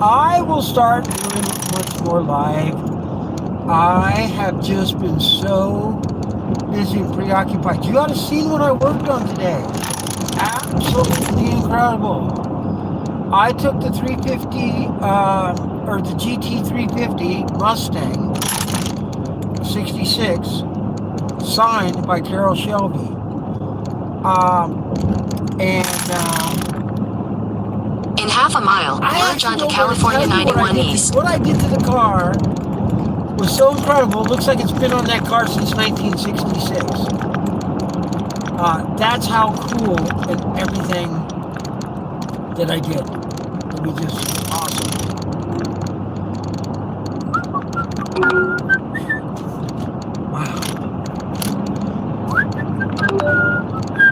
I will start doing much more live. I have just been so busy and preoccupied. You ought to see what I worked on today. Absolutely incredible. I took the 350, or the GT 350 Mustang 66, signed by Carol Shelby. And In half a mile, merge onto California 91 East. What I did to the car was so incredible. It looks like it's been on that car since 1966. That's how cool and everything that I did. It was just awesome. Wow.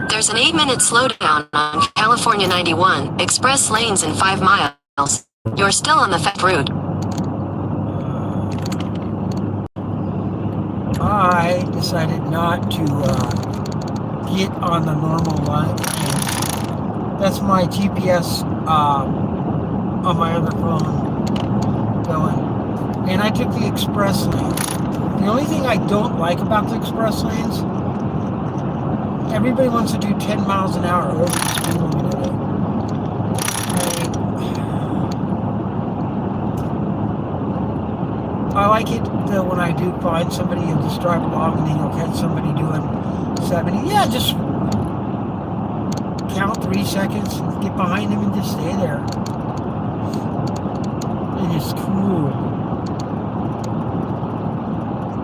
There's an 8-minute slowdown on California 91, express lanes in 5 miles. You're still on the fast route. I decided not to get on the normal line. That's my GPS on my other phone going. And I took the express lane. The only thing I don't like about the express lanes, everybody wants to do 10 miles an hour over the speed limit. I like it that when I do find somebody and just drive along and then you'll catch somebody doing 70. Yeah, just count 3 seconds, get behind them and just stay there. It is cool.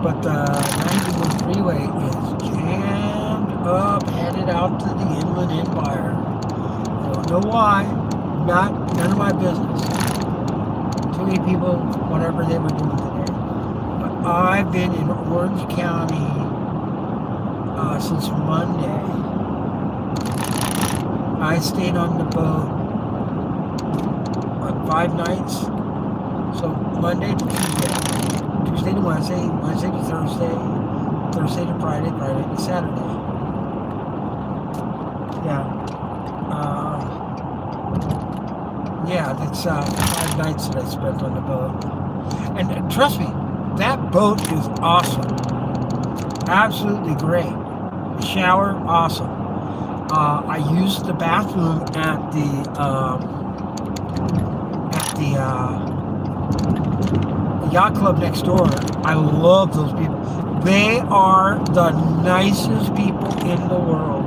But the 91 freeway is jammed up, headed out to the Inland Empire. I don't know why. None of my business. Too many people, whatever they were doing today. But I've been in Orange County since Monday. I stayed on the boat on 5 nights. So Monday to Tuesday, Tuesday to Wednesday, Wednesday to Thursday, Thursday to Friday, Friday to Saturday. Yeah, that's 5 nights that I spent on the boat. And trust me, that boat is awesome. Absolutely great. The shower, awesome. I used the bathroom at the yacht club next door. I love those people. They are the nicest people in the world.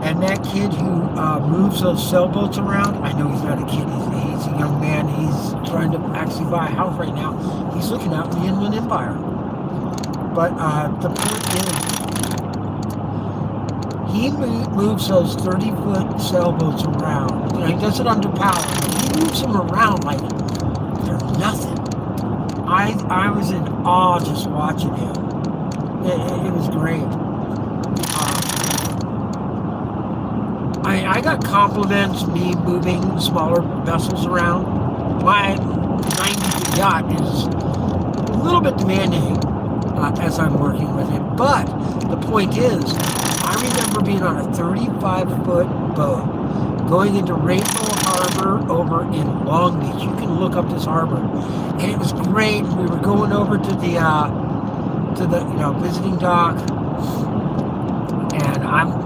And that kid who moves those sailboats around, I know he's not a kid, he's a young man. He's trying to actually buy a house right now. He's looking out in the Inland Empire. But the point is, he moves those 30-foot sailboats around. You know, he does it under power. He moves them around like they're nothing. I was in awe just watching him. It was great. I got compliments me moving smaller vessels around. My 90-foot yacht is a little bit demanding as I'm working with it. But the point is, I remember being on a 35-foot boat going into Rainbow Harbor over in Long Beach. You can look up this harbor. And it was great. We were going over to the visiting dock. And I'm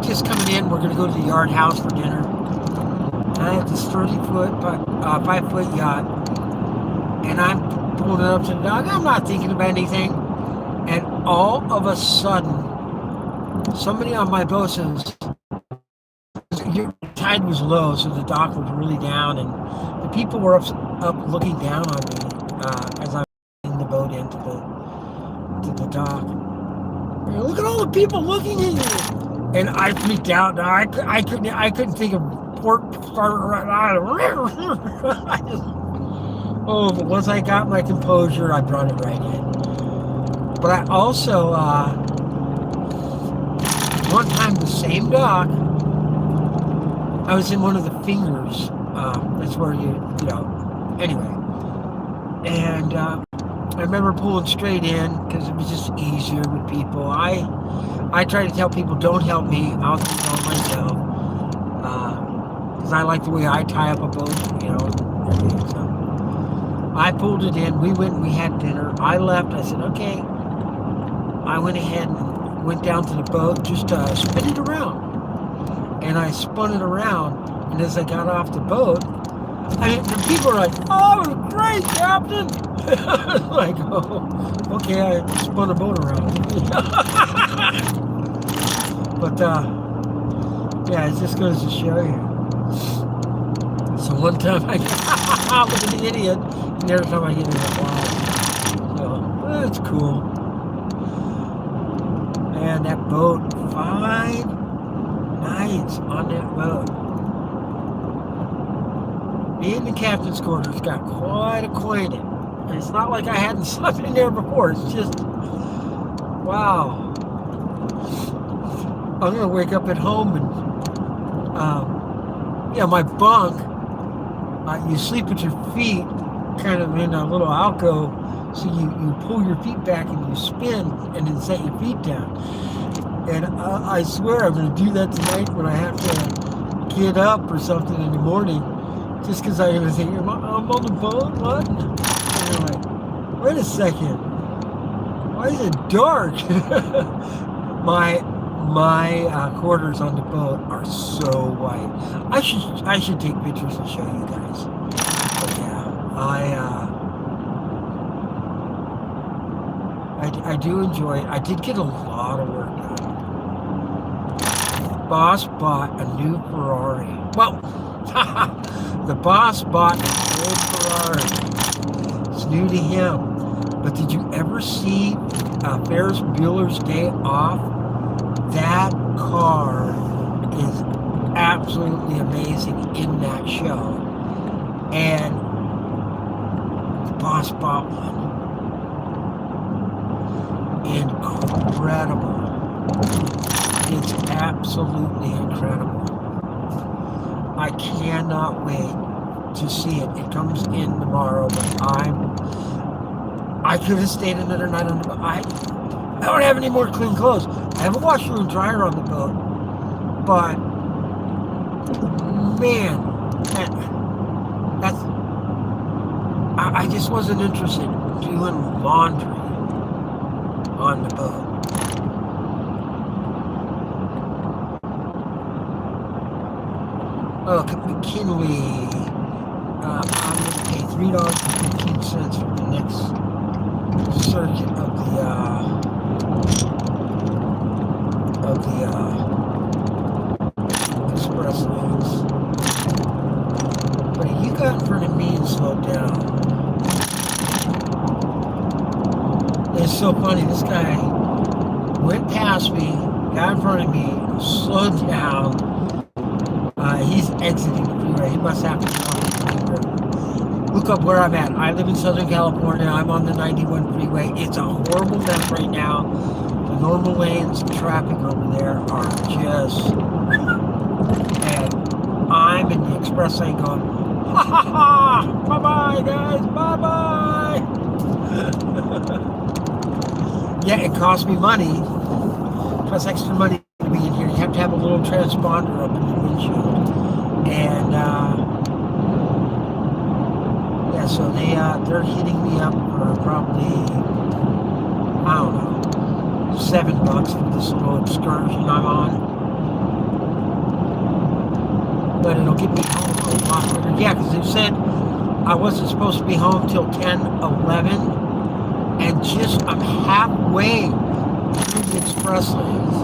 just coming in. We're going to go to the yard house for dinner. And I have this 30-foot, 5-foot yacht. And I'm pulling it up to the dock. I'm not thinking about anything. And all of a sudden, somebody on my boat says, your tide was low, so the dock was really down, and the people were up looking down on me as I was in the boat into the dock. And look at all the people looking at you, and I freaked out. I couldn't think of port starter. But once I got my composure, I brought it right in. But I also one time the same dock, I was in one of the fingers. That's where anyway. And I remember pulling straight in because it was just easier with people. I try to tell people, don't help me. I'll just help myself. because I like the way I tie up a boat, you know. So I pulled it in. We went and we had dinner. I left. I said, okay. I went ahead and went down to the boat, just spin it around. And I spun it around. And as I got off the boat, I mean, the people are like, oh, it was great, Captain. Like, oh, okay, I spun a boat around. But, yeah, it just goes to show you. So one time I look at the idiot, and every time I get in the water. So, that's cool. And that boat, 5 nights on that boat. Me and the captain's quarters got quite acquainted. And it's not like I hadn't slept in there before. It's just, wow. I'm going to wake up at home and, yeah, my bunk, you sleep with your feet kind of in a little alcove. So you pull your feet back and you spin and then set your feet down. And I swear I'm going to do that tonight when I have to get up or something in the morning. Just because I'm going to think, I'm on the boat? What? And I'm like, wait a second. Why is it dark? My quarters on the boat are so white. I should take pictures and show you guys. But yeah, I do enjoy it. I did get a lot of work done. Boss bought a new Ferrari. Well, the boss bought an old Ferrari. It's new to him. But did you ever see Ferris Bueller's Day Off? That car is absolutely amazing in that show. And the boss bought one. Incredible. It's absolutely incredible. I cannot wait to see it. It comes in tomorrow, but I could have stayed another night on the boat. I don't have any more clean clothes. I have a washer and dryer on the boat, but man, I just wasn't interested in doing laundry on the boat. Oh, McKinley. I'm going to pay $3.15 for the next circuit of the express lanes. But you got in front of me and slowed down. It's so funny. This guy went past me, got in front of me, slowed down. He's exiting the freeway. He must have to be on the freeway. Look up where I'm at. I live in Southern California. I'm on the 91 freeway. It's a horrible mess right now. The normal lanes, the traffic over there are just... And I'm in the express lane going, ha ha ha! Bye-bye, guys! Bye-bye! Yeah, it costs me money. It costs extra money to be in here. You have to have a little transponder up in the windshield. And, yeah, so they're hitting me up for probably, I don't know, $7 for this little excursion I'm on. But it'll get me home a lot quicker. Yeah, because they said I wasn't supposed to be home till 10:11, and just I'm halfway through the express lanes,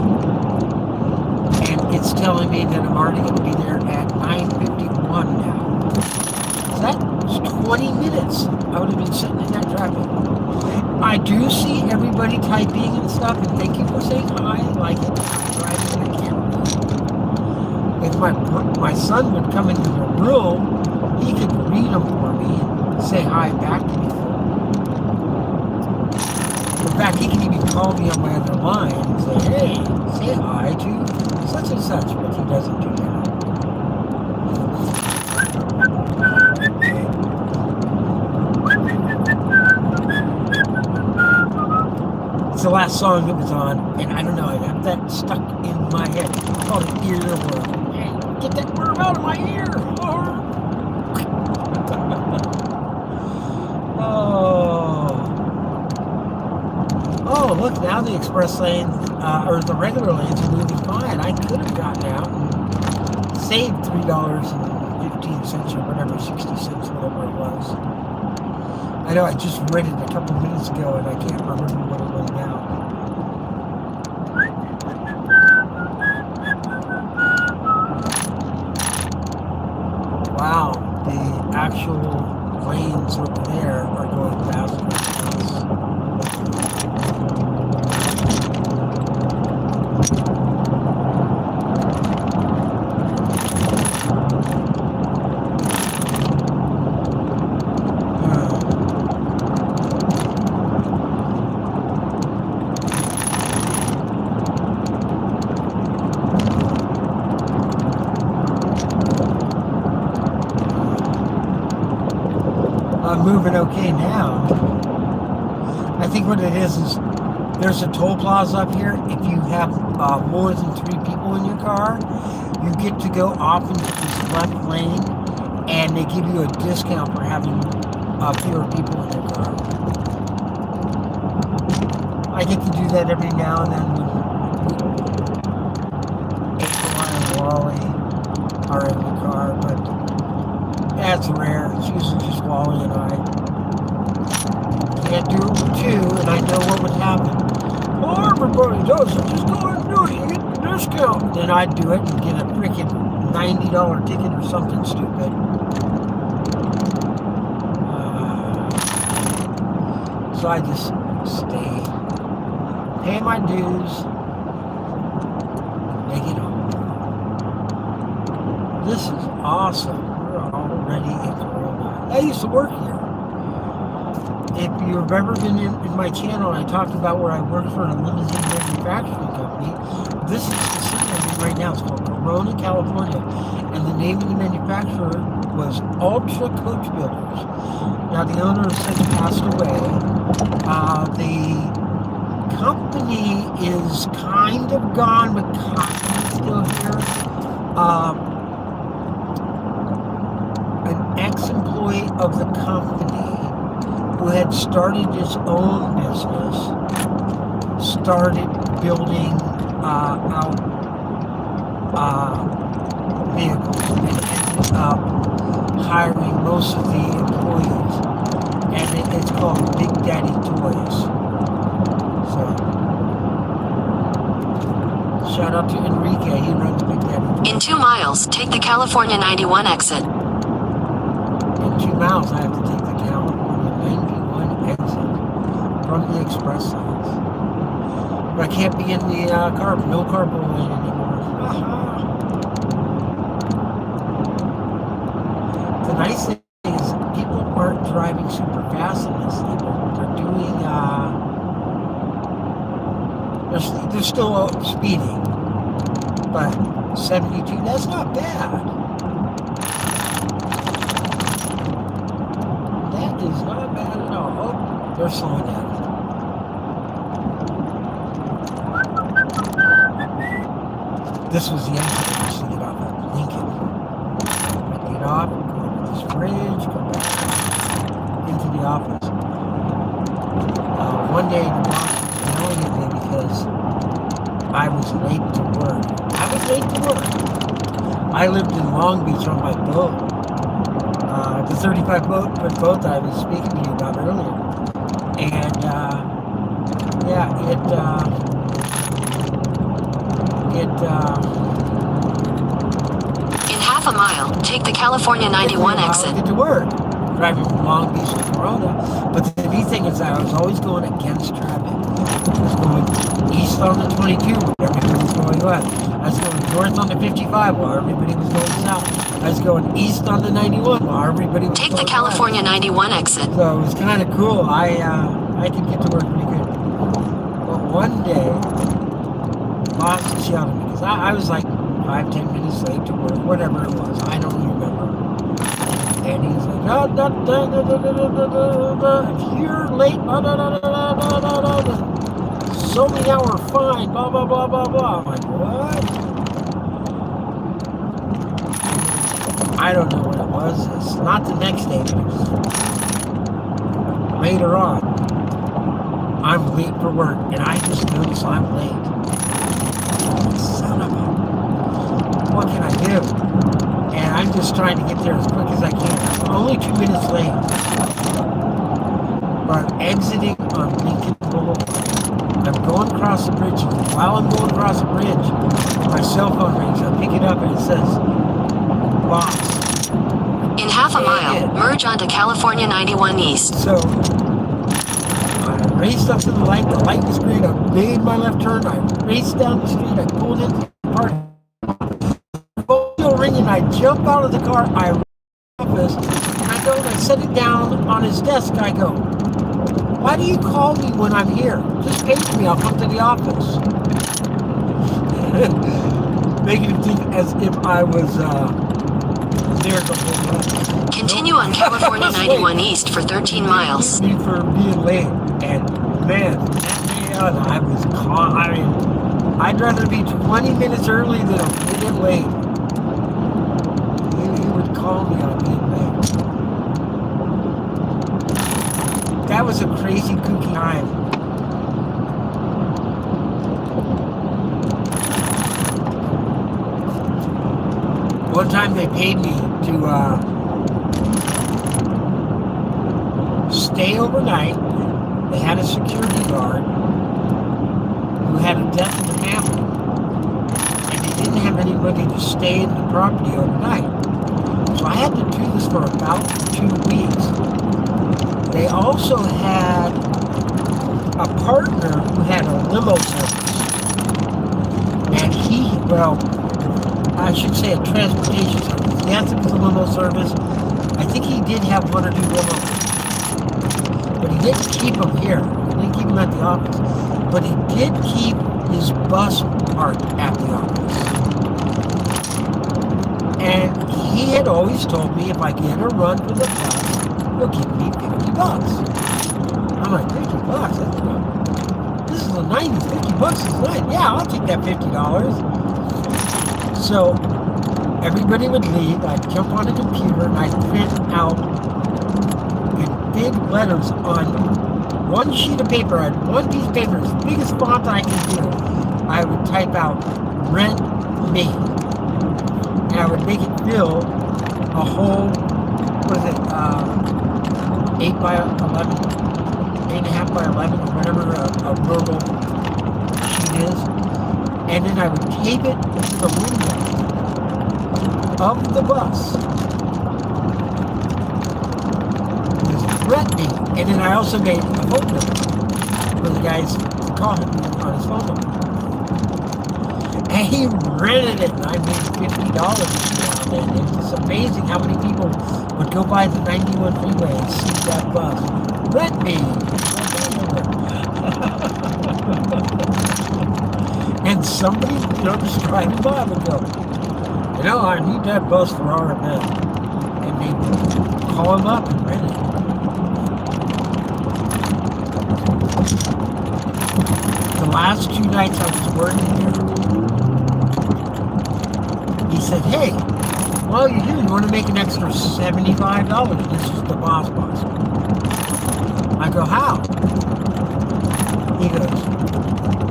and it's telling me that I'm already going to be there at 9:51 now. So that was 20 minutes. I would have been sitting in that traffic. I do see everybody typing and stuff, and thank you for saying hi. I like it. I'm driving the camera. If my son would come into the room, he could read them for me and say hi back to me. In fact, he can even call me on my other line and say, hey, say hi to such and such, but he doesn't do that. It's the last song that was on, and I don't know, I got that stuck in my head. It's called Earworm. get that worm out of my ear. Oh, look, now the express lane, or the regular lanes are moving fine. I could have gotten out and saved $3.15 or whatever, 60 cents, whatever it was. I know I just read it a couple minutes ago and I can't remember what it was now. Wow, the actual lanes over there are going faster than us. I'm moving okay now. I think what it is there's a toll plaza up here. If you have more than 3 people in your car, you get to go off into this left lane and they give you a discount for having fewer people in your car. I get to do that every now and then when April and Wally are in the car, but that's rare. It's usually just Wally and I. Can't do it with 2, and I know what would happen. Well, everybody does it. Just go ahead and do it. You get the discount. Then I'd do it and get a freaking $90 ticket or something stupid. So I just stay, pay my dues, and make it home. This is awesome. Already in Corona. I used to work here. If you've ever been in my channel, I talked about where I worked for a limousine manufacturing company. This is the city I'm in right now. It's called Corona, California. And the name of the manufacturer was Ultra Coach Builders. Now the owner has since passed away. The company is kind of gone, but kind of still here. An ex-employee of the company who had started his own business started building out vehicles and ended up hiring most of the employees, and it's called Big Daddy Toys. So shout out to Enrique, he runs Big Daddy Toys. In 2 miles, take the California 91 exit. In 2 miles, I have to take the California 91 exit from the express lanes. But I can't be in the no carpool lane anymore. The nice thing is people aren't driving super fast in this thing. They're doing, they're still speeding. But 72, that's not bad. Is not bad at all. Oh, they're slowing down. This was the exit I used to get off at Lincoln. I'd get off, go over this bridge, go back into the office. One day the boss was yelling at me because I was late to work. I was late to work. I lived in Long Beach on my boat. The 35-foot boat that I was speaking to you about earlier. And, In half a mile, take the California 91 exit. Get to work, driving from Long Beach to Corona. But the neat thing is that I was always going against traffic. I was going east on the 22 where everybody was going west. I was going north on the 55 while everybody was going south. I was going east on the 91 while everybody was Take going the California west. 91 exit. So it was kind of cool. I could get to work pretty good. But one day, boss yelled at me because I was like 5-10 minutes late to work, whatever it was. I don't remember. And he's like, if you're late, so many hour fine, blah, blah, blah, blah, blah. I'm like, what? I don't know what it was. It's not the next day, but it was later on. I'm late for work, and I just noticed I'm late. Son of a... What can I do? And I'm just trying to get there as quick as I can. I'm only 2 minutes late. But I'm exiting on Lincoln Boulevard. I'm going across the bridge. While I'm going across the bridge, my cell phone rings. I pick it up and it says, "Boss." In half a mile, merge onto California 91 East. So I raced up to the light. The light was green. I made my left turn. I raced down the street. I pulled into the park. The phone still ringing. I jump out of the car. I run to the office. And I go and I set it down on his desk. I go, "Why do you call me when I'm here? Just page me. I'll come to the office." Making him think as if I was there the whole time. Continue on California 91 East for 13 miles. Me for being late, and man, that day on, I was caught. I mean, I'd rather be 20 minutes early than a minute late. He would call me on being late. That was a crazy kooky time. One time they paid me to stay overnight. They had a security guard who had a death in the family, and they didn't have anybody to stay in the property overnight. So I had to do this for about 2 weeks. They also had a partner who had a limo service, and I should say a transportation service. Yes, it was a limo service. I think he did have 1 or 2 limos. But he didn't keep them here. He didn't keep them at the office. But he did keep his bus parked at the office. And he had always told me if I get a run for the bus, he'll give me $50. I'm like, $50? That's good. This is a 90, $50 is nice. Yeah, I'll take that $50. So everybody would leave. I'd jump on a computer and I'd print out in big letters on one sheet of paper. I had one piece of paper, as big as font I could do. I would type out "rent me," and I would make it fill a whole, 8 by 11, 8.5 by 11, or whatever a verbal sheet is. And then I would tape it to the window of the bus. Just threatening. And then I also made a phone number for the guys to call him on his phone number. And he rented it, and I made $50. And it was amazing how many people would go by the 91 freeway and see that bus. Rent me! And somebody, just driving by would go, I need that bus for our event. And they would call him up and rent it. The last 2 nights I was working here, he said, "Hey, while you're here, you want to make an extra $75?" This is the boss. I go, "How?" He goes,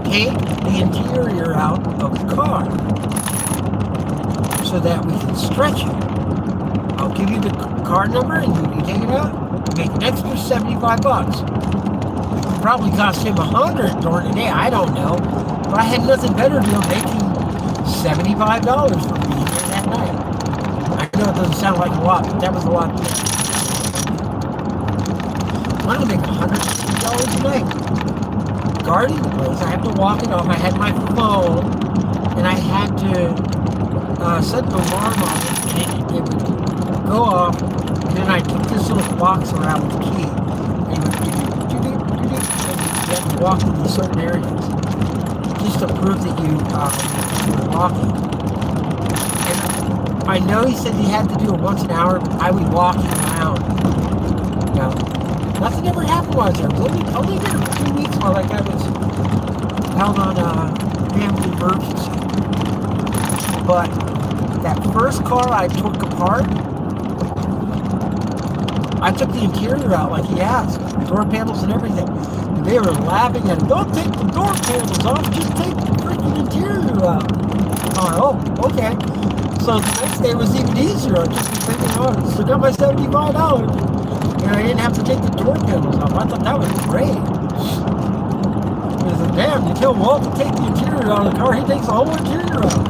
"Take the interior out of the car so that we can stretch it. I'll give you the car number and you take it out and make an extra $75. It probably cost him $100 during the day. I don't know. But I had nothing better to do than making $75 for being here that night. I know it doesn't sound like a lot, but that was a lot. I'm going to make $150 a night. Guarding the place. I have to walk it off. I had my phone, and I had to set the alarm on it, and it would go off, and then I took this little box around with the key, and you had to walk into certain areas, just to prove that you were walking. And I know he said he had to do it once an hour, but I would walk around. Nothing ever happened while I was there. I was only there for 2 weeks while that guy was held on family emergency. But That first car I took apart, I took the interior out like he asked, door panels and everything. And they were laughing at him. Don't take the door panels off, just take the freaking interior out. Oh, okay. So the next day was even easier. I just was thinking, oh, I still got my $75. And I didn't have to take the door panels off. I thought that was great. I said, damn, you tell Walt to take the interior out of the car, he takes the whole interior out.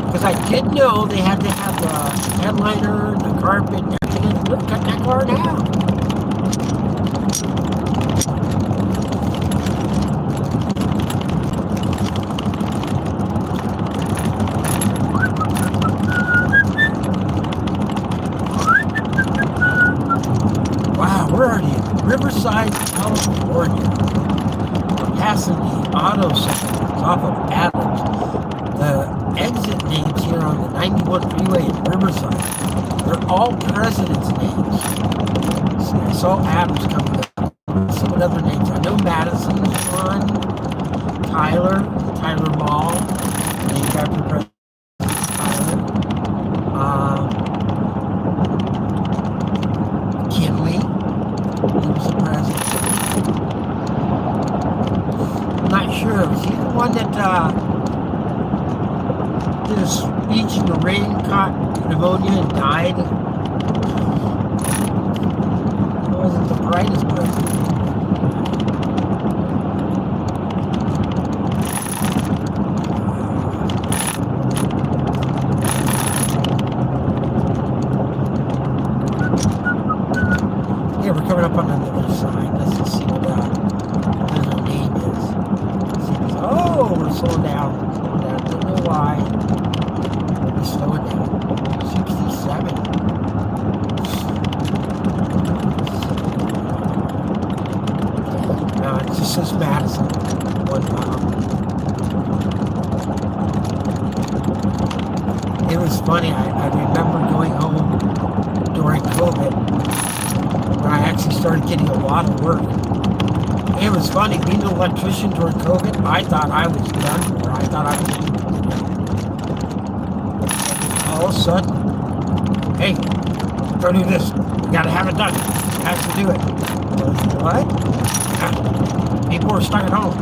Because I didn't know they had to have the headliner, the carpet, and everything. Look, cut that car down. Wow, where are you? Riverside, California. We're passing the auto center off of Adams. The exit names here on the 91 freeway in Riverside, they're all presidents' names. So I saw Adams coming up. See what other names. I know Madison's one, Tyler Mall, named after President Tyler. Kinley, he was the president. I'm not sure. Was he the one that did a speech in the rain, caught pneumonia, and died? He wasn't the brightest president. Yeah, we're coming up on another sign. Let's just see what the name is. Oh, we're slowing down. Don't know why. We're slowing down. 67. No, it just says Madison. 1 mile. It was funny. I remember going home during COVID when I actually started getting a lot of work. It was funny, being an electrician during COVID, I thought I was done for. I thought I was all of a sudden, hey, go do this. We gotta have it done. Have to do it. What? Yeah. People are stuck at home.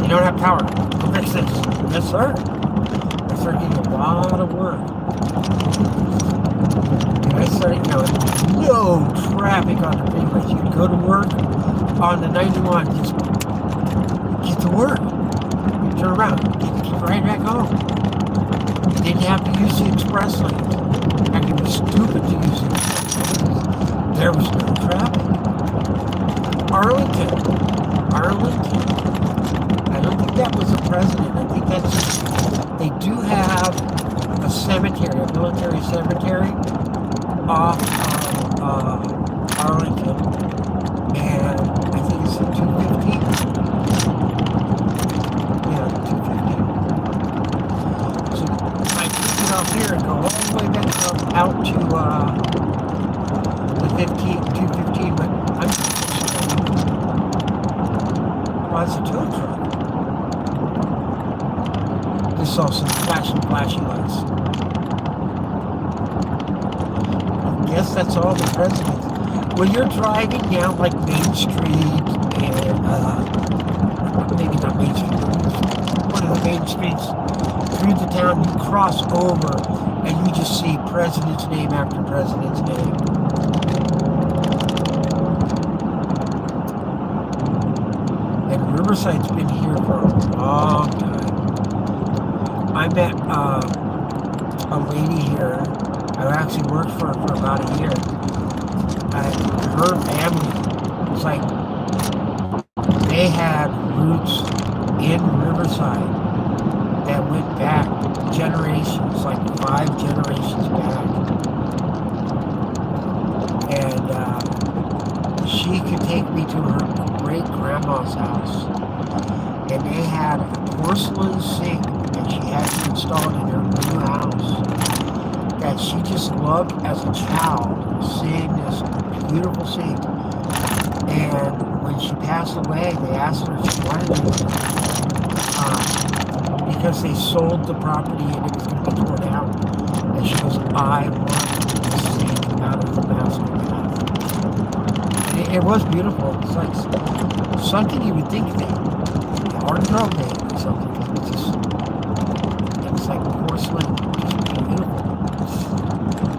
You don't have power. Go fix this. Yes, sir. I started getting a lot of work. And I started, no traffic on the freeways. You'd go to work on the 91, just get to work, turn around, get right back home. You didn't have to use the express lanes. And it was stupid to use the express lanes. There was no traffic. Arlington. I don't think that was the president. I think that's just, they do have a cemetery, a military cemetery off of Arlington. And I think it's the 215. Yeah, the 215. So I can get off here and go all the way back up out to the 215, but I'm well, it's a tow truck. This is also flashing lights. I guess that's all the presidents. When you're driving down like Main Street and maybe not Main Street, one of the main streets through the town, you cross over and you just see president's name after president's name. And Riverside's been here for a long time. I met a lady here. I actually worked for her for about a year. Her family, it's like they had roots in Riverside that went back generations, like 5 generations back. And she could take me to her great grandma's house, and they had a porcelain sink that she had installed in her new house that she just loved as a child, seeing this beautiful sink. And when she passed away, they asked her if she wanted it because they sold the property and it was going to be torn down. And she goes, I want to sing out of the master bath. And it was beautiful. It's like something you would think that art girl made or something. It was like porcelain, just beautiful.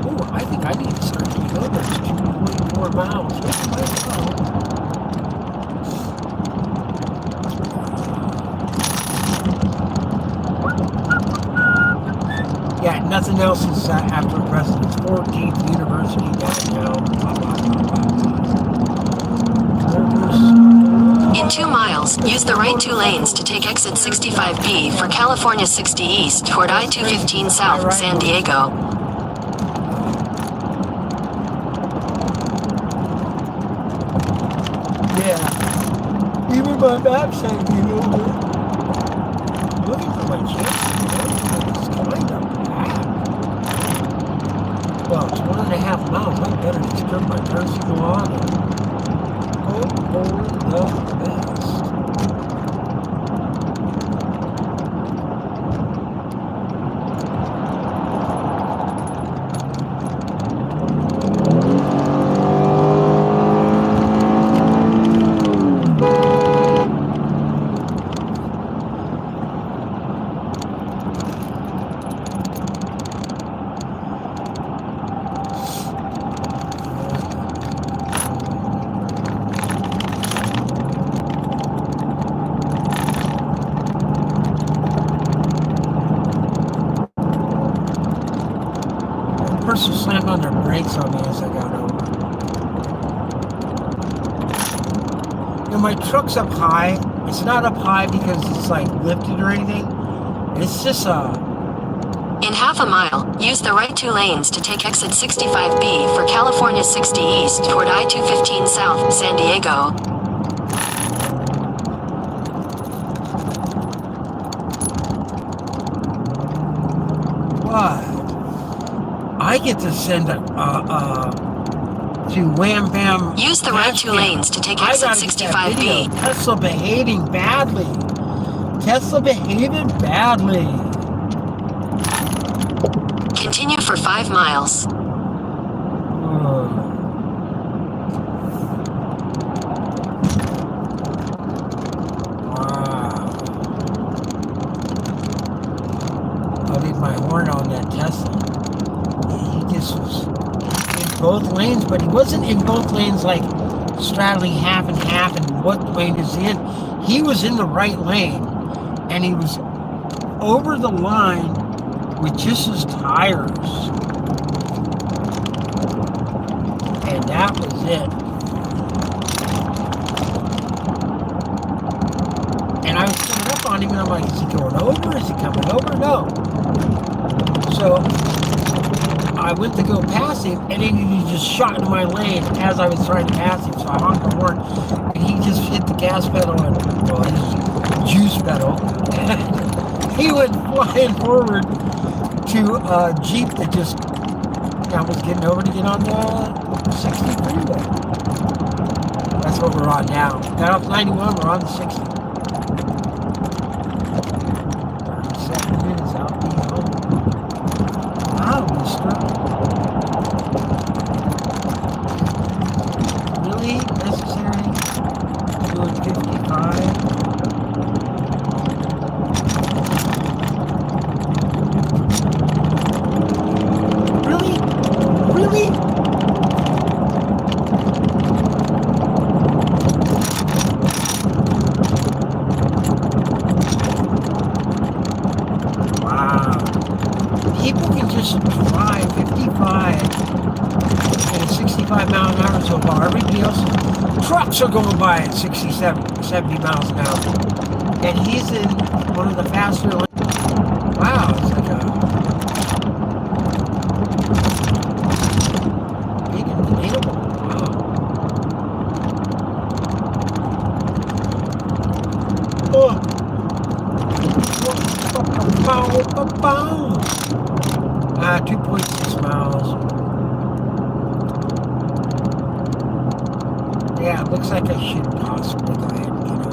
Oh, I think I need to start to go there. It's 2.4 miles. Where's the place to go? Yeah, nothing else is after President's 14th University downtown. In 2 miles, use the right 2 lanes to take exit 65B for California 60 East toward I-215 South, San Diego. Yeah, even my map said me over. Looking for my chances, it's kind of bad. Well, it's 1.5 miles. I better just turn my turn signal on and hope for the best. The person slammed on their brakes on me as I got over. You know, my truck's up high. It's not up high because it's like lifted or anything. It's just In half a mile, use the right 2 lanes to take exit 65B for California 60 East toward I-215 South, San Diego. What? I get to send to Wham Bam. Use the right 2 lanes to take exit 65B. Tesla behaving badly. Tesla behaving badly. Continue for 5 miles. Wow. I'll leave my horn on that Tesla. He just was in both lanes, but he wasn't in both lanes like straddling half and half and what lane is he in. He was in the right lane and he was over the line with just his tires. And that was it. And I was coming up on him and I'm like, is he going over? Is he coming over? No. So I went to go past him and then he just shot into my lane as I was trying to pass him. So I honked the horn and he just hit the gas pedal and, well, his juice pedal. He went flying forward to a Jeep that just was getting over to get on the 60 freeway. That's what we're on now. Got off 91, we're on the 60. 37 minutes out being home. Wow, mister. Really necessary? Doing 55? Drive 55 and 65 mile an hour so far. Everybody else, trucks are going by at 67, 70 miles an hour. And he's in one of the faster lanes. Wow, it's like a big inflatable. Wow. Oh. 2.6 miles. Yeah, it looks like I should possibly go ahead and get over.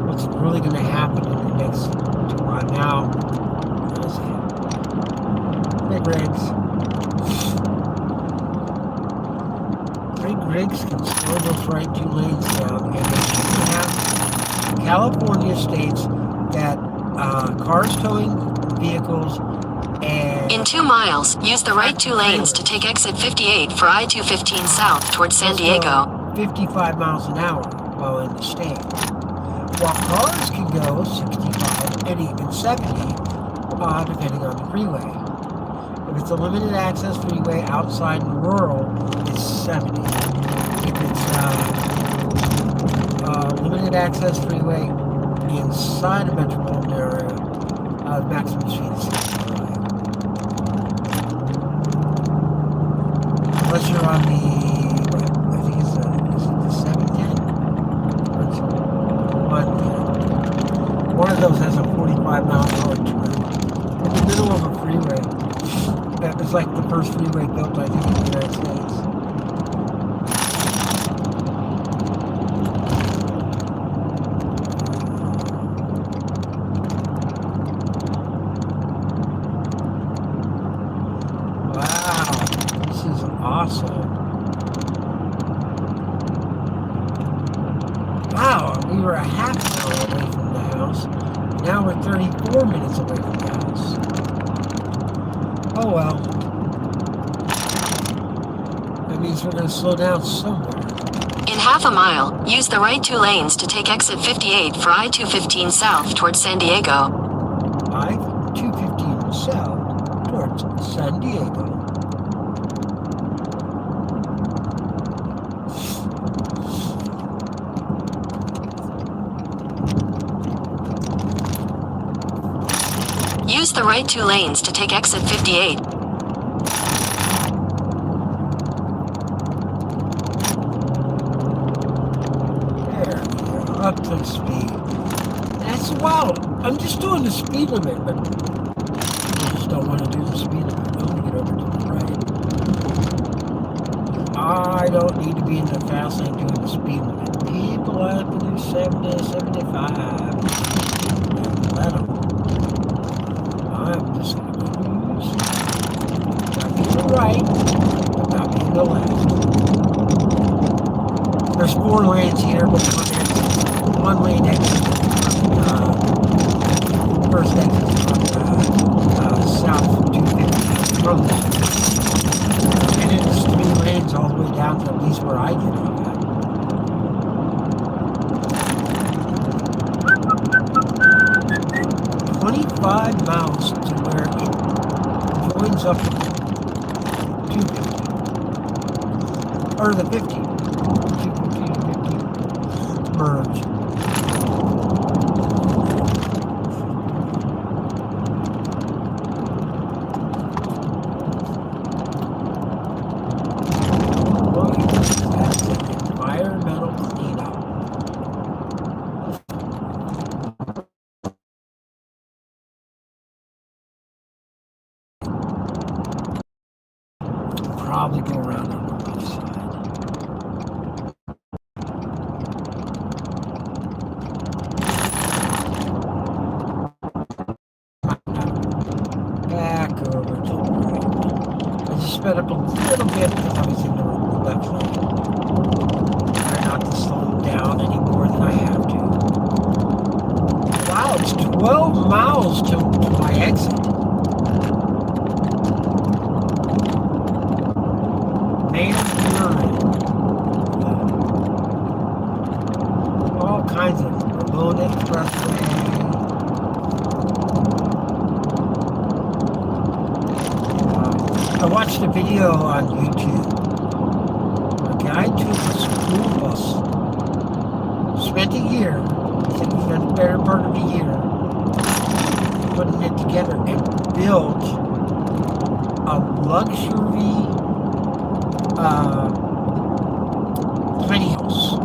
What's really going to happen in the next 2 miles now? rigs. Big rigs can slow those right two lanes down, and they have California states that cars towing vehicles and In 2 miles, use the right 2 lanes to take exit 58 for I-215 south towards San Diego. 55 miles an hour while in the state. While cars can go 65 and even 70, depending on the freeway. If it's a limited access freeway outside and rural, it's 70. If it's limited access freeway inside a metropolitan area, maximum speed is 65. Unless you're on the, I think it's is it the 710? Or it's 110. One of those has a 45 mile an hour turn in the middle of a freeway. That was like the first freeway built, I think, in the United States. Wow, this is awesome. Wow, we were a half hour away from the house. Now we're 34 minutes away from the house. Oh well. That means we're going to slow down somewhere. In half a mile, use the right 2 lanes to take exit 58 for I-215 south towards San Diego. I-215 south towards San Diego. Use the right 2 lanes to take exit 58. There we go, up to speed. That's wild. I'm just doing the speed limit, but people just don't want to do the speed limit. I want to get over to the right. I don't need to be in the fast lane doing the speed limit. People have to do 70, 75. Let them. I'm just going to cruise. Not be to the right, but not be to the left. There's 4 lanes here, but one lane exit first exit on south 250 road. And it's 3 lanes all the way down to at least where I get on that. $25 miles to where it joins up to 250. Or the 50. 250 merge. That's an environmental cleanup. Probably go around on the left side. Back over to the right. I just sped up a little bit because I was in the left lane. Try not to slow down any more than I have to. Wow, it's 12 miles to my exit. All kinds of Ramon Expressway. I watched a video on YouTube. A guy took a school bus, spent a year, spent the better part of a year, putting it together and built a luxury tiny house,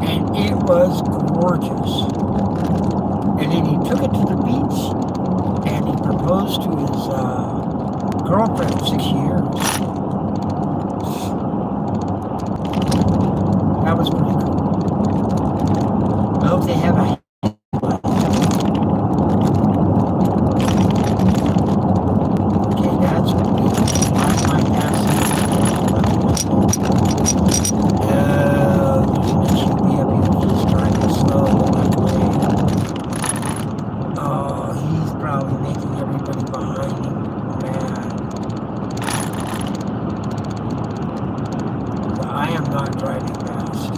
and it was gorgeous. And then he took it to the beach, and he proposed to his girlfriend of 6 years. That was pretty cool. I hope they have a okay, not driving fast.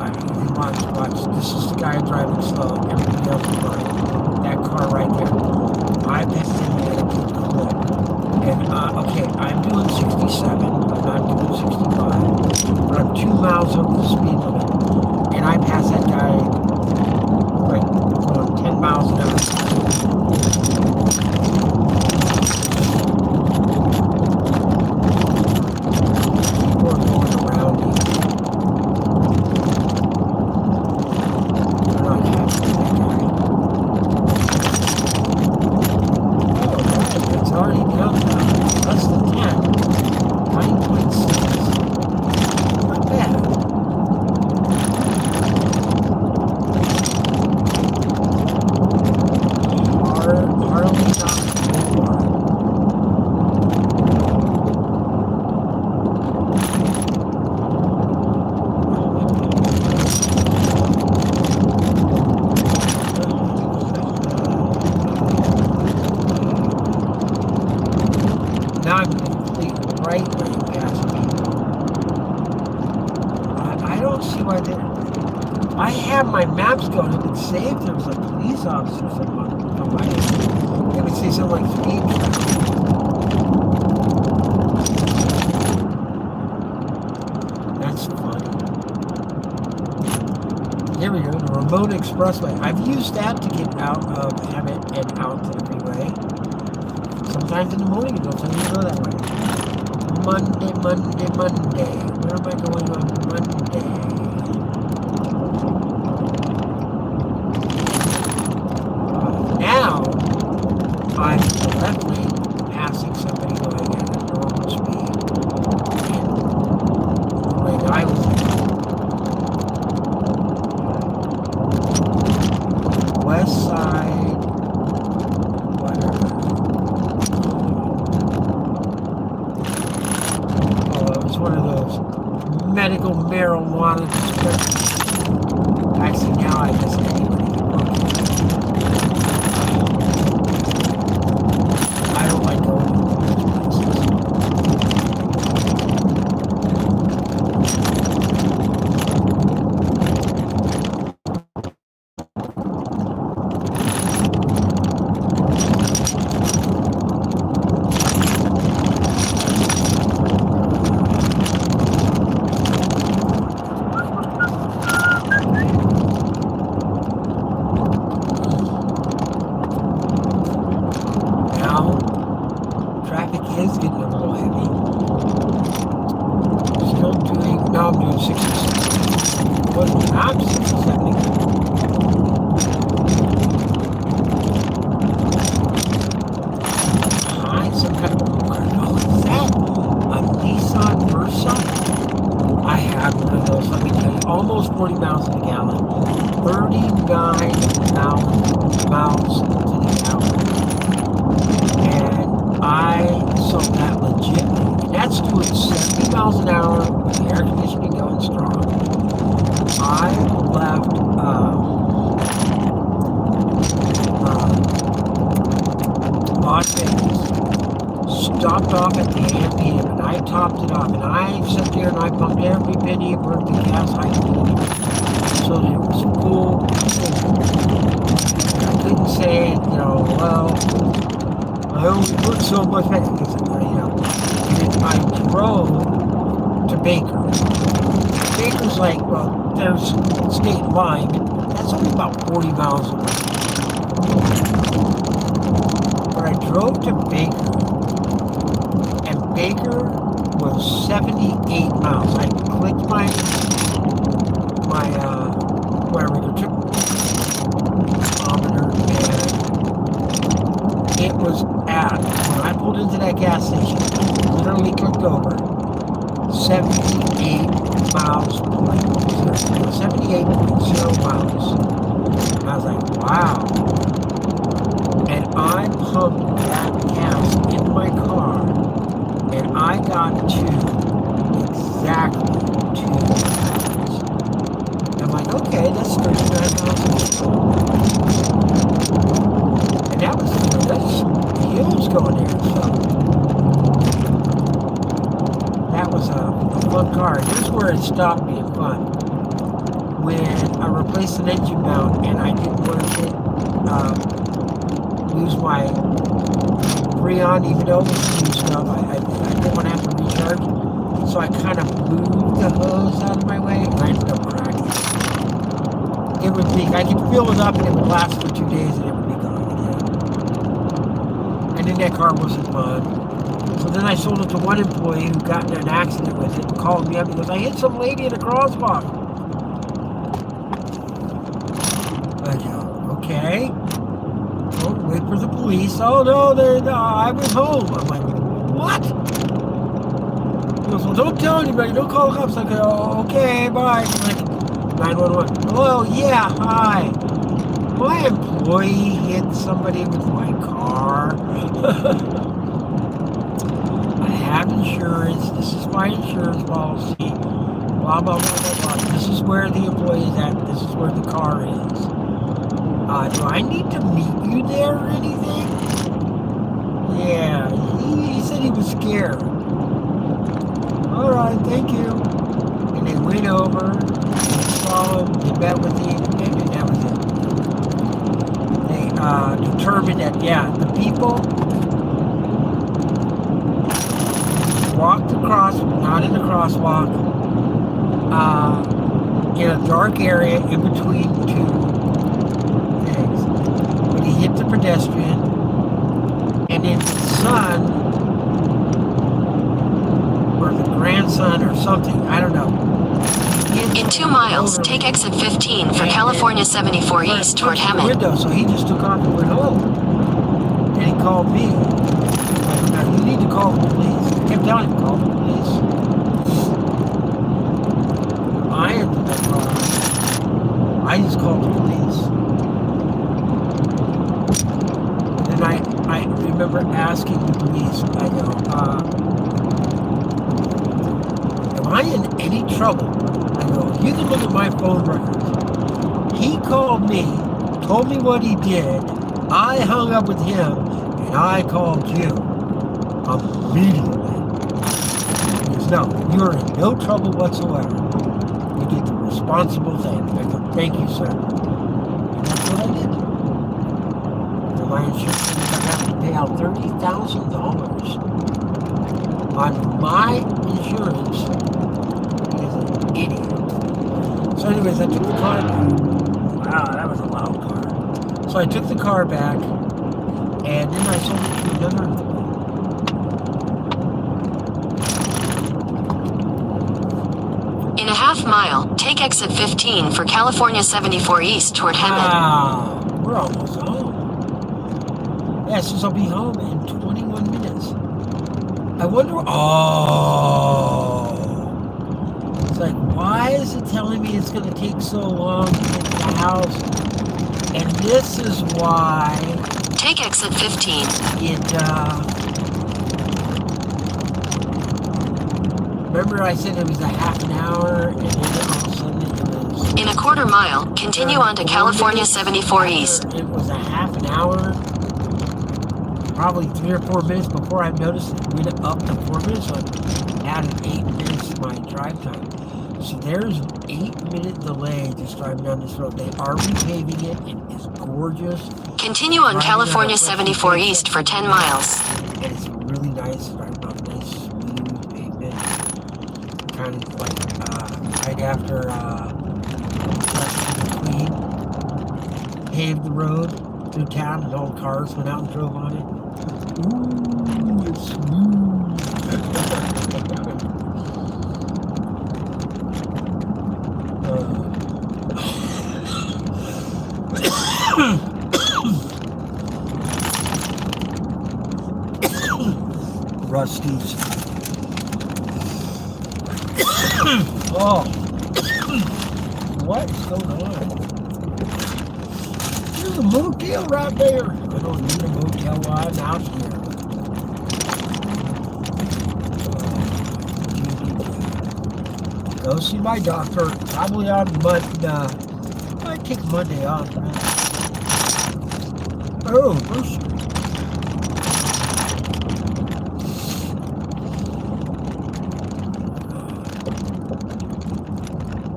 I mean, watch. This is the guy driving slow. Everybody else is driving. That car right there. I pissed him at a good clip. And, okay, I'm doing 67. I'm not doing 65. But I'm 2 miles over the speed limit. And I passed that guy, like, going 10 miles an hour. People are going around me. They're not catching that guy. Oh, it's already down now. Less than 10. 9.6. Not bad. Harley not more. Now I'm complete right lane past people. I don't see why they. I have my maps going. It would say if there was a police officer come by. It would say something like speed traffic. That's funny. Here we go, the remote expressway. I've used that to get out of Emmett and out to the freeway. Sometimes in the morning, it'll tell me to go that way. Monday. Where am I going on Monday? Now, I'm in the left lane, passing somebody going at a normal speed. And the way I was in. West side, whatever. It's one of those medical marijuana dispensaries. Actually, now I guess anybody can work it. I don't like going to those places. Traffic is getting a little heavy. Now I'm doing 67. I'm 67. Behind some kind of a car. Oh, is that a Nissan Versa? I have one of those, let me tell you. Almost 40 miles in a gallon. 39,000 miles to the hour. And I saw that legit. And that's doing 70 miles an hour with the air conditioning going strong. I left Las Vegas, stopped off at the AMPM, and I topped it off. And I sat there and I pumped every penny and worked the gas I could. So it was full. I couldn't say, well, I only put so much back because, I drove to Baker. Baker's like, well, there's state line. That's only about 40 miles away. But I drove to Baker, and Baker was 78 miles. I clicked my whatever the trip kilometer, and it was at, when I pulled into that gas station, literally clicked over, 78 miles point 78.0 miles. And I was like, wow. And I pumped that gas in my car, and I got to exactly 2 miles. I'm like, okay, that's 39 miles. And that was, that's some hills going there, so that was a fun car. Here's where it stopped being fun. When I replaced an engine mount and I didn't want to lose my Freon, even though it was new stuff, I didn't want to have to recharge. So I kind of moved the hose out of my way and I ended up cracking. It would be, I could fill it up and it would last for 2 days and it would be gone again. And then that car wasn't fun. So then I sold it to one employee who got in an accident with it and called me up and goes, I hit some lady in a crosswalk. I go, okay. Oh, wait for the police. Oh no, I was home. I'm like, what? He goes, well, don't tell anybody. Don't call the cops. I go, oh, okay, bye. Like, 911. Hello, yeah, hi. My employee hit somebody with my car. I have insurance. This is my insurance policy. Blah, blah, blah, blah, blah. This is where the employee is at. This is where the car is. Do I need to meet you there or anything? Yeah, he said he was scared. All right, thank you. And they went over, they saw him, they met with him, and that was it. They determined that, yeah, the people walked across, not in the crosswalk, in a dark area in between two things. But he hit the pedestrian, and then the son, or the grandson or something, I don't know. In 2 miles, take exit 15 for California 74 East toward Hammond. Window, so he just took off and went home. And he called me. Like, now, you need to call the police. I kept telling him, call the police. I entered that car. I just called the police. And then I remember asking the police, I go, am I in any trouble? I go, you can look at my phone records. He called me, told me what he did. I hung up with him, and I called you immediately. He goes, no, you're in no trouble whatsoever. You did the responsible thing. I go, thank you, sir. And that's what I did. And my insurance, I have to pay out $30,000 on my insurance. He is an idiot. So anyways, I took the car back. Wow, that was a loud car. So I took the car back, and then I sold it to another employee. In a half mile, take exit 15 for California 74 East toward Hammond. Wow, we're almost home. Yeah, since I'll be home in 21 minutes. I wonder, it's like, why is it telling me it's going to take so long to get to the house? And this is why take exit 15. Remember I said it was a half an hour, and then all of a sudden it was... In a quarter mile, continue on to California 74 East. It was a half an hour, probably 3 or 4 minutes before I noticed it went up to 4 minutes, so I added 8 minutes to my drive time. So there's an 8-minute delay just driving down this road. They are repaving it, and it's gorgeous. Continue on California 74 East for 10 miles. And it's really nice, driving on nice, smooth pavement. Kind of like right after Queen paved the road through town, and all the cars went out and drove on it. Ooh, it's smooth. Rusty's. Oh, what is going on? There's a motel right there. I don't need a motel while I'm out here. Go see my doctor. Probably on Monday. I might take Monday off. Oh, first.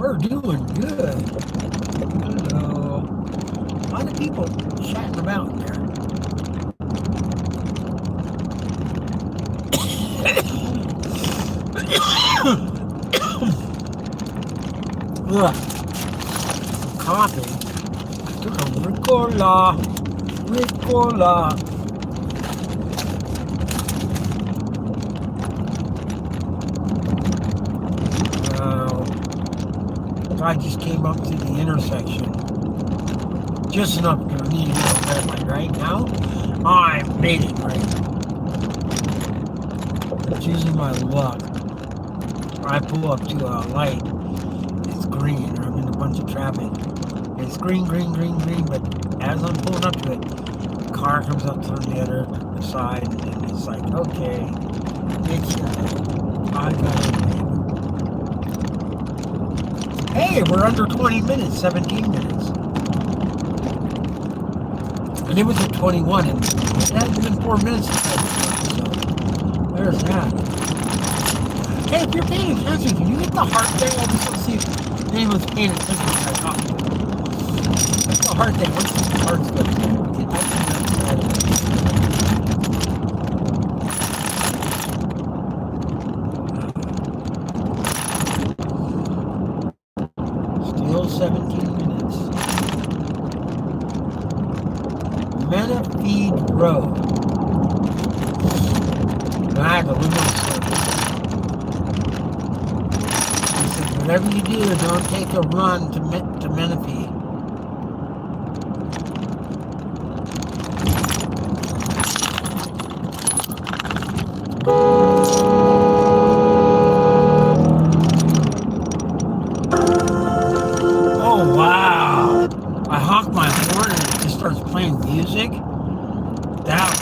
We're doing good. Hello. A lot of people chatting about there. Ugh. Coffee. I took a Ricola. I just came up to the intersection. Just enough to need to get a red light right now. I made it right. Choosing my luck. I pull up to a light. It's green. I'm in a bunch of traffic. It's green, but as I'm pulling up to it, the car comes up from the other side, and it's like, okay, it's I got it. Hey, we're under 20 minutes, 17 minutes. And it was at 21, and it hasn't been 4 minutes. So, there's that. Hey, if you're paying attention, can you hit the heart thing? I just want to see if anyone's paying attention to my talking. What's the heart thing? What's the heart stuff? Still 17 minutes. Menifee Road. I had a little service. He said, whatever you do, don't take a run to Menifee. Oh, wow. I honk my horn and it just starts playing music. That.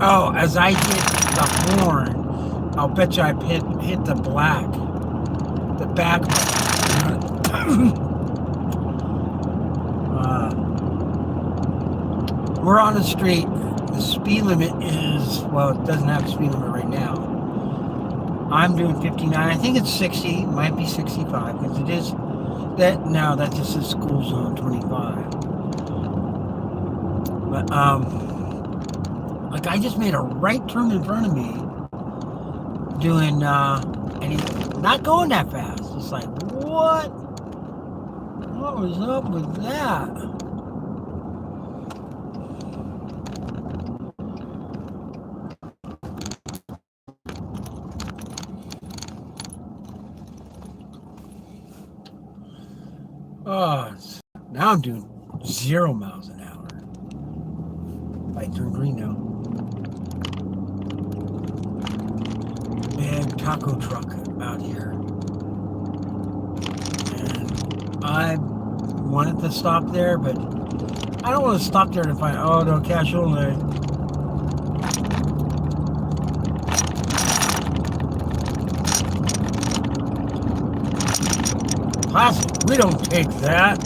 Oh, as I hit the horn, I'll bet you I hit the back. We're on the street. The speed limit is, well, it doesn't have a speed limit right now. I'm doing 59. I think it's 60. It might be 65 because it is that. No, that just says school zone 25. But like I just made a right turn in front of me, doing and he's not going that fast. It's like, what? What was up with that? Oh, now I'm doing 0 miles an hour. Light turn green now. Big taco truck out here. And I wanted to stop there, but I don't want to stop there to find, oh no, cash only. Classic. We don't take that.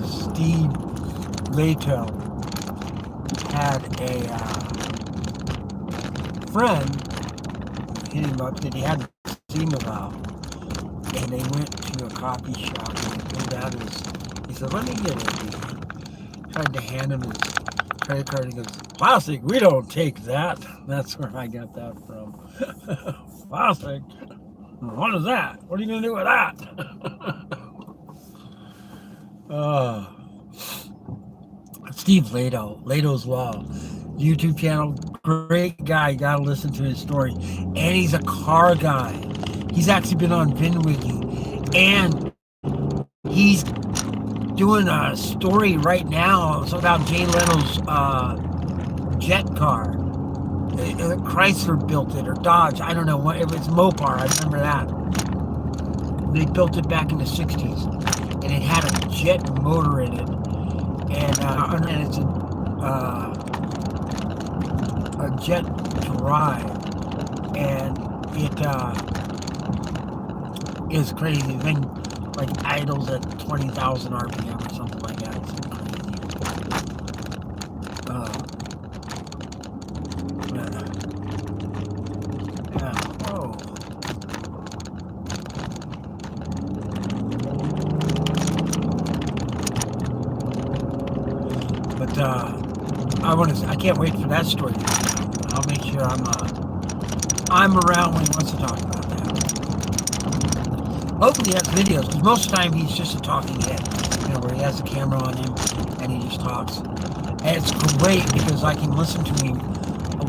Steve Lato had a friend hit him up that he hadn't seen in a while, and they went to a coffee shop and he pulled out he said, let me get it. Tried to hand him his credit card and he goes, plastic, we don't take that. That's where I got that from. Plastic? What is that? What are you going to do with that? Steve Lato's Law, YouTube channel, great guy. You gotta listen to his story. And he's a car guy. He's actually been on VinWiki, and he's doing a story right now. It's about Jay Leno's jet car. Chrysler built it, or Dodge. I don't know what it was. Mopar. I remember that. They built it back in the 60s, and it had a jet motor in it. And it's a jet drive, and it is crazy. Then like idles at 20,000 RPM or something like that. It's crazy. Yeah. Oh. But I can't wait for that story to come out. I'll make sure I'm around when he wants to talk about that. Hopefully he has videos, because most of the time he's just a talking head, where he has a camera on him and he just talks. And it's great because I can listen to him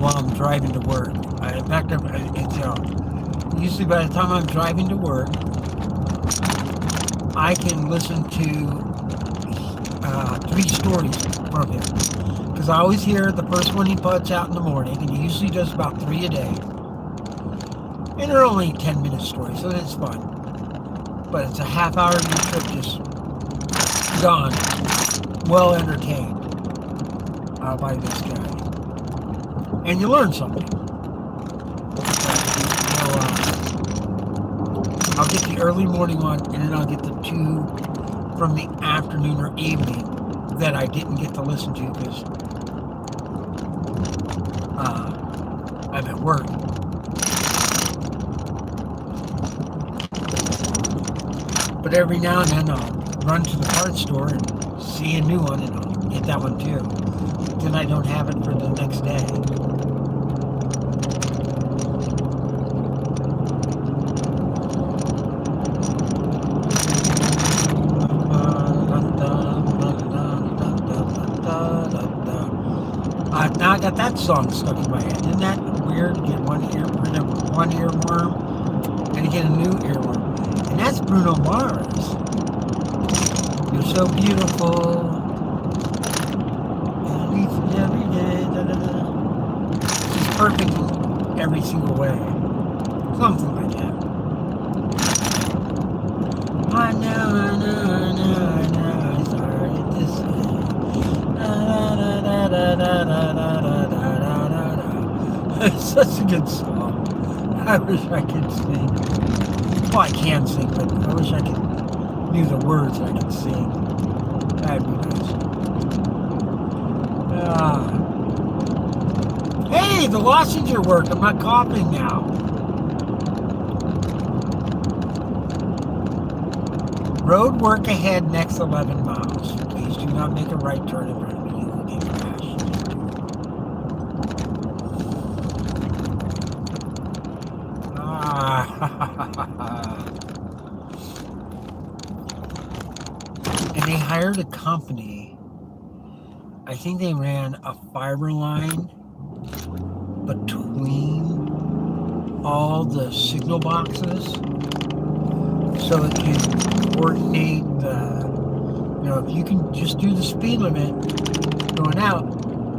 while I'm driving to work. In fact, usually by the time I'm driving to work, I can listen to 3 stories from him. Because I always hear the first one he puts out in the morning, and he usually does about 3 a day. And they're only 10-minute stories, so it's fun. But it's a half-hour trip just gone, well entertained by this guy. And you learn something. I'll get the early morning one, and then I'll get the 2 from the afternoon or evening that I didn't get to listen to because I'm at work. But every now and then I'll run to the parts store and see a new one and I'll get that one too. Then I don't have it for the next day. Now I got that song stuck in my head. Isn't that weird to get one earworm and to get a new earworm? And that's Bruno Mars. You're so beautiful. Every day. Da, da, da. She's perfect in every single way. Something like that. I know. It's alright this way. It's such a good song. I wish I could sing. Well, I can sing, but I wish I could knew the words I could sing. That'd be nice. Hey, the lozenge worked. I'm not coughing now. Road work ahead next 11 miles. Please do not make a right turn in front of me. You will get crashed. And they hired a company. I think they ran a fiber line between all the signal boxes so it can coordinate the, if you can just do the speed limit going out,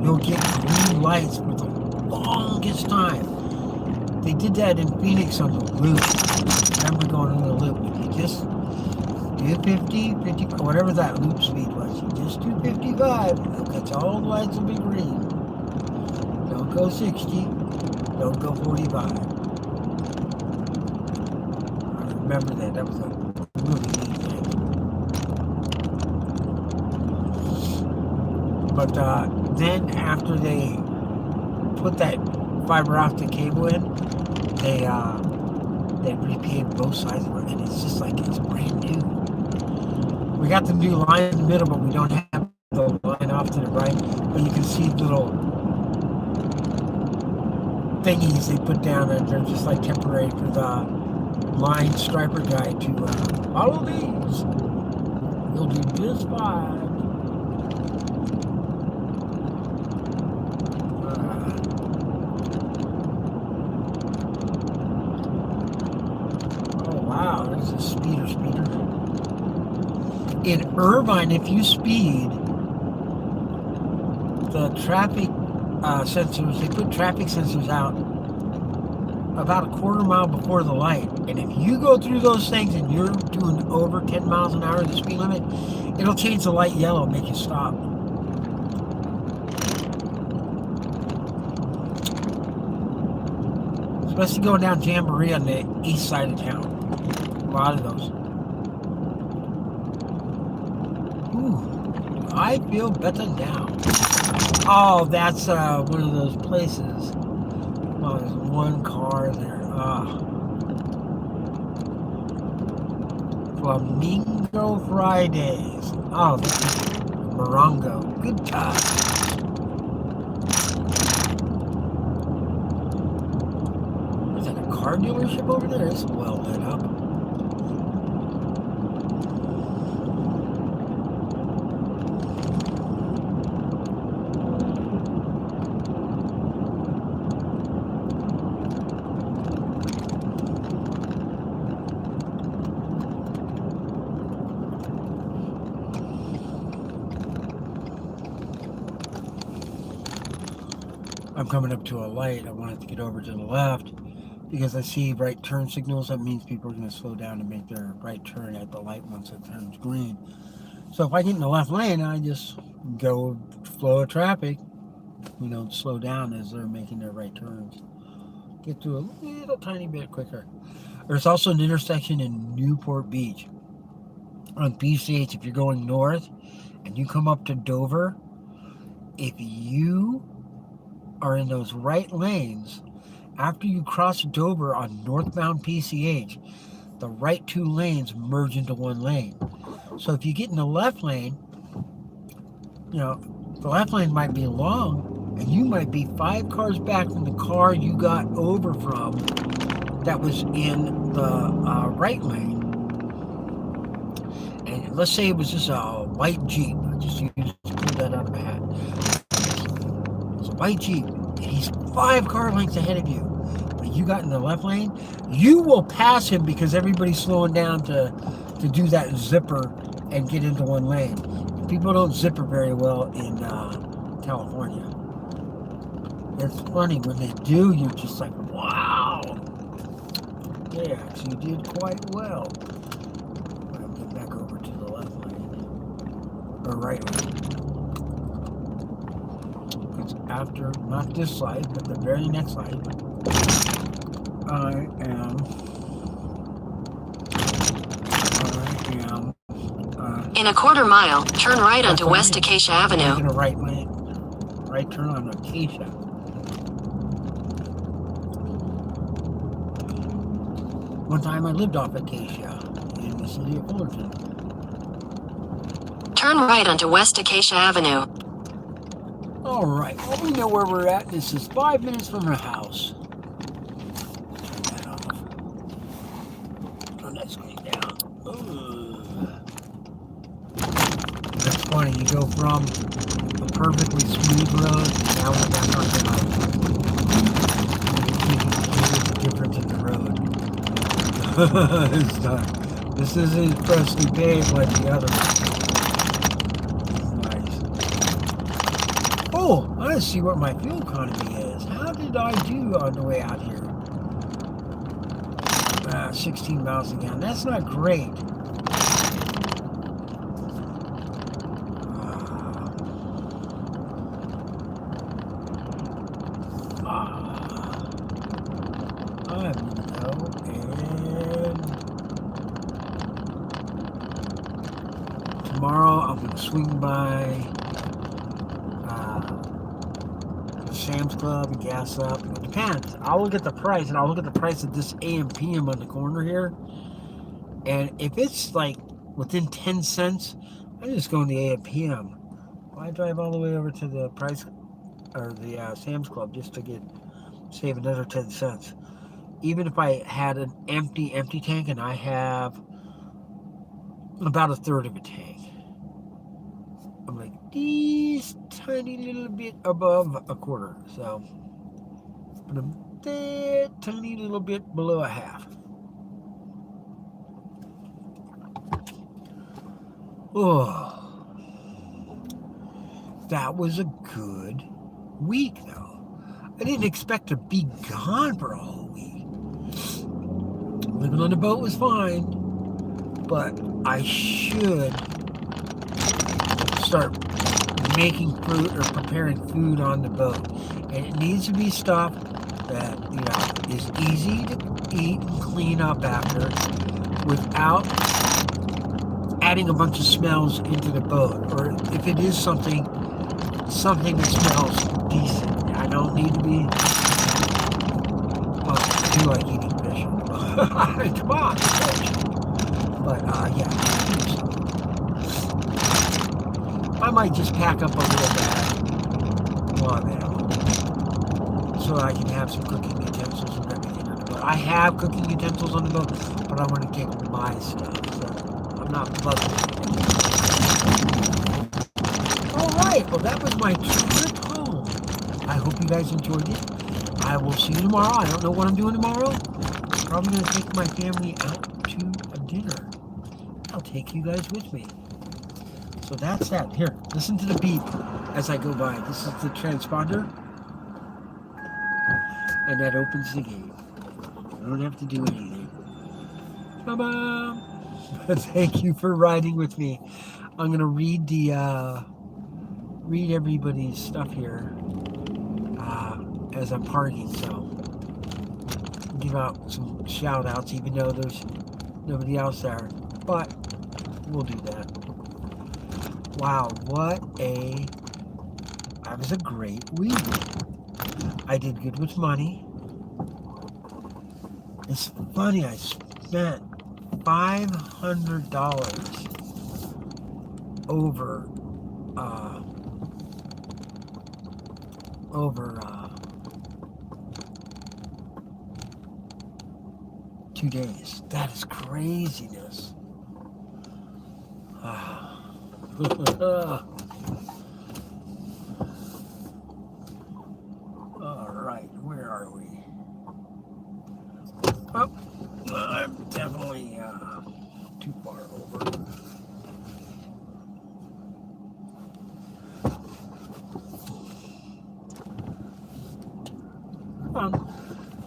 you'll get green lights for the longest time. They did that in Phoenix on the loop. I remember going on the loop. If you just do 50, whatever that loop speed was, you just do 55, that's all the lights will be green. Don't go 60, don't go 45. I remember that was a really neat thing. But then after they put that fiber optic cable in, they repaved both sides of it, and it's just like it's brand new. We got the new line in the middle, but we don't have the line off to the right. But you can see little thingies they put down that they're just like temporary for the line striper guy to follow these. You'll do just fine. Wow, there's a speeder. In Irvine, if you speed, the traffic sensors, they put traffic sensors out about a quarter mile before the light. And if you go through those things and you're doing over 10 miles an hour, the speed limit, it'll change the light yellow and make you stop. Especially going down Jamboree on the east side of town. A lot of those. Ooh, I feel better now. Oh, that's one of those places. Oh, there's one car there. Flamingo Fridays. Oh, this is Morongo. Good time. Is that a car dealership over there? It's well lit up. I'm coming up to a light. I wanted to get over to the left because I see right turn signals. That means people are going to slow down and make their right turn at the light once it turns green. So if I get in the left lane, I just go flow of traffic, slow down as they're making their right turns. Get to a little tiny bit quicker. There's also an intersection in Newport Beach on PCH. If you're going north and you come up to Dover, if you are in those right lanes, after you cross Dover on northbound PCH, the right two lanes merge into one lane. So if you get in the left lane, the left lane might be long, and you might be 5 cars back from the car you got over from that was in the right lane. And let's say it was just a white Jeep. I just used to pull that out of my hat. It's a white Jeep, and he's 5 car lengths ahead of you. But you got in the left lane, you will pass him because everybody's slowing down to do that zipper and get into one lane. People don't zipper very well in California. It's funny when they do. You're just like, wow. Yes, you did quite well. I'll get back over to the left lane or right lane. Because after, not this side, but the very next side, I am. In a quarter mile, turn right onto West Acacia Avenue. In a right lane. Right turn on Acacia. One time I lived off Acacia in the city of Fullerton. Turn right onto West Acacia Avenue. Alright, well, we know where we're at. This is 5 minutes from our house. Turn that off. Turn that screen down. That's funny, you go from a perfectly smooth road down the back on the road. There's a difference in the road. It's not, this isn't freshly paved like the other one. Nice. Oh, I want to see what my fuel economy is. How did I do on the way out here? 16 miles a gallon. That's not great. Tomorrow I'm going to swing by Sam's Club and gas up. It depends. I'll look at the price, and I'll look at the price of this AM PM on the corner here. And if it's like within 10 cents, I just go in the AM PM. Why drive all the way over to the price or the Sam's Club just to save another 10 cents? Even if I had an empty tank, and I have about a third of a tank, I'm like these tiny little bit above a quarter, so but I'm that tiny little bit below a half. Oh, that was a good week, though. I didn't expect to be gone for a whole week. Living on the boat was fine, but I should start making food or preparing food on the boat. And it needs to be stuff that, is easy to eat and clean up after without adding a bunch of smells into the boat, or if it is something that smells decent. I don't need to be. Well, I do like eating fish. Come on, fish. But yeah, I might just pack up a little bag while I'm at home, so I can have some cooking utensils and everything on the boat. I have cooking utensils on the boat, but I want to take my stuff, so I'm not bugging it. All right, well that was my trip home. I hope you guys enjoyed it. I will see you tomorrow. I don't know what I'm doing tomorrow. Probably going to take my family out to a dinner. I'll take you guys with me. So that's that. Here, listen to the beep as I go by. This is the transponder, and that opens the gate. I don't have to do anything. Bye-bye. Thank you for riding with me. I'm going to read everybody's stuff here as I'm parking. So give out some shout outs, even though there's nobody else there. But we'll do that. Wow, that was a great week. I did good with money. It's funny, I spent $500 over over 2 days. That is craziness. All right, where are we? Oh, I'm definitely too far over.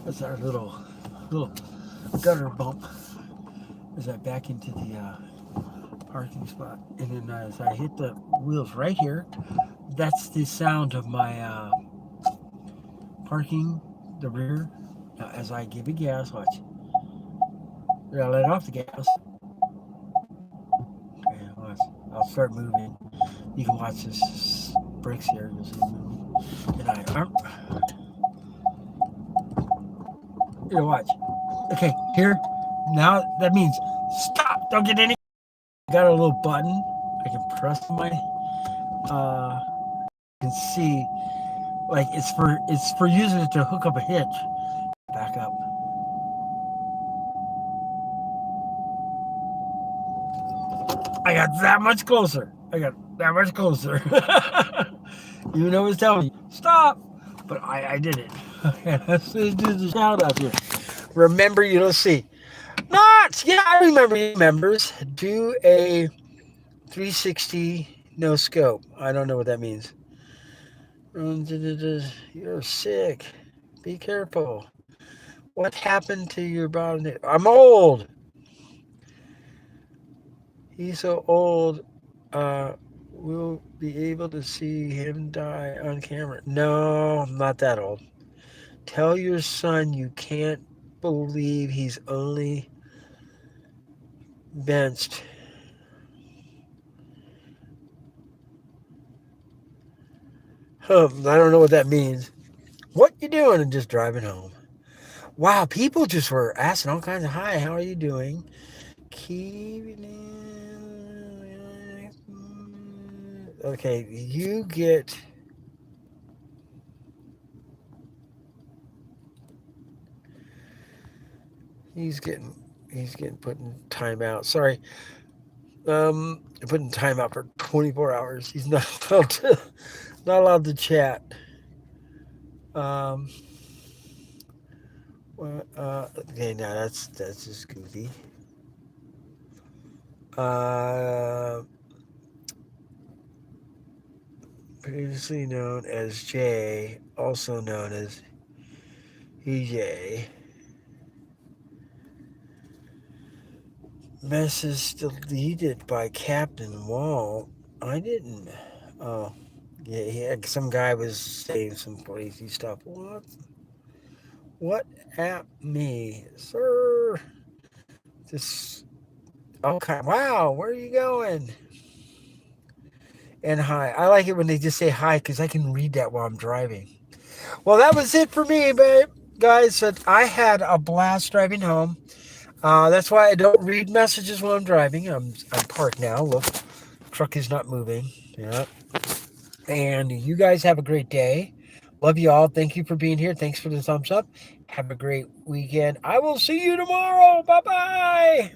That's our little gutter bump as I back into the parking spot, and then as I hit the wheels right here, that's the sound of my parking, the rear. Now, as I give it gas, watch. I let off the gas. Okay, watch. I'll start moving. You can watch this brakes here. You'll see it moving. And watch. Okay, here. Now that means stop. Don't get any. I got a little button. I can press my. You can see, like it's for using it to hook up a hitch. Back up. I got that much closer. I got that much closer. Even though it was telling me, stop. But I did it. Okay, let's do the shout out here. Remember, you don't see. Not! Yeah, I remember you members. Do a 360 no scope. I don't know what that means. You're sick. Be careful. What happened to your body? I'm old. He's so old. We'll be able to see him die on camera. No, I'm not that old. Tell your son you can't believe he's only benched. I don't know what that means. What you doing? And just driving home. Wow, people just were asking all kinds of hi. How are you doing? Okay, you get. He's getting put in timeout. Sorry. Putting timeout for 24 hours. He's not allowed to chat. Okay, now that's just goofy. Previously known as Jay, also known as EJ. Message deleted by Captain Walt. I didn't. Oh, yeah. Some guy was saying some crazy stuff. What at me, sir? This. Okay. Wow. Where are you going? And hi. I like it when they just say hi because I can read that while I'm driving. Well, that was it for me, babe. Guys, I had a blast driving home. That's why I don't read messages while I'm driving. I'm parked now. Look, truck is not moving. Yeah. And you guys have a great day. Love you all. Thank you for being here. Thanks for the thumbs up. Have a great weekend. I will see you tomorrow. Bye bye.